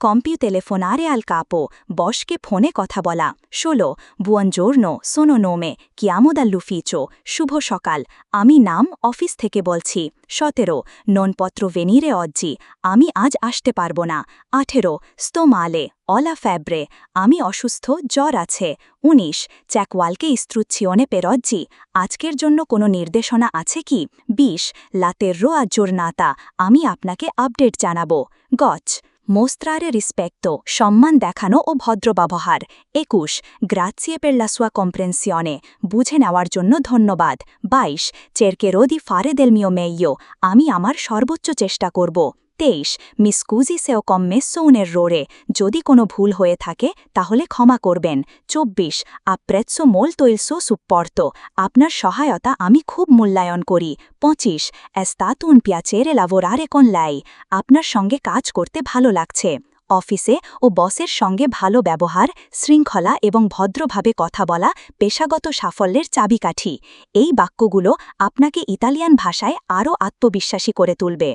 কম্পিউটেলেফোনারে আল কাপো, বসকে ফোনে কথা বলা। 16 বুয়নজোর্নো সোনো নোমে কিয়ামোদাল্লুফিচো, শুভ সকাল, আমি নাম অফিস থেকে বলছি। 17 ননপত্র ভেনিরে অজ্জি, আমি আজ আসতে পারব না। 18 স্তোমালে অলা ফ্যাব্রে, আমি অসুস্থ, জ্বর আছে। 19 চ্যাকওয়ালকে ইস্ত্রুচ্ছিওনে পেরজ্জি, আজকের জন্য কোনো নির্দেশনা আছে কি? 20 লাতের্রো আজ্জোরনাতা, আমি আপনাকে আপডেট জানাবো। গছ মোস্ত্রারে রিসপেক্তো, সম্মান দেখানো ও ভদ্র ব্যবহার। 21 গ্রাচিয়ে পের লা সুয়া কম্প্রেনসিয়নে, বুঝে নেওয়ার জন্য ধন্যবাদ। 22 চেরকেরো দি ফারে দেল মিও মেইয়ো, আমি আমার সর্বোচ্চ চেষ্টা করব। 23 মিসকুজি সেও কম্মেসো উনের রোরে, যদি কোনো ভুল হয়ে থাকে তাহলে ক্ষমা করবেন। 24 আপ্রেৎসো মোল তৈলসো সুপ্পর্তো, আপনার সহায়তা আমি খুব মূল্যায়ন করি। 25 এস্তাতুন পিয়াচেরে লাভোরারে কোন লাই, আপনার সঙ্গে কাজ করতে ভালো লাগছে। অফিসে ও বসের সঙ্গে ভালো ব্যবহার, শৃঙ্খলা এবং ভদ্রভাবে কথা বলা পেশাগত সাফল্যের চাবিকাঠি। এই বাক্যগুলো আপনাকে ইতালিয়ান ভাষায় আরও আত্মবিশ্বাসী করে তুলবে।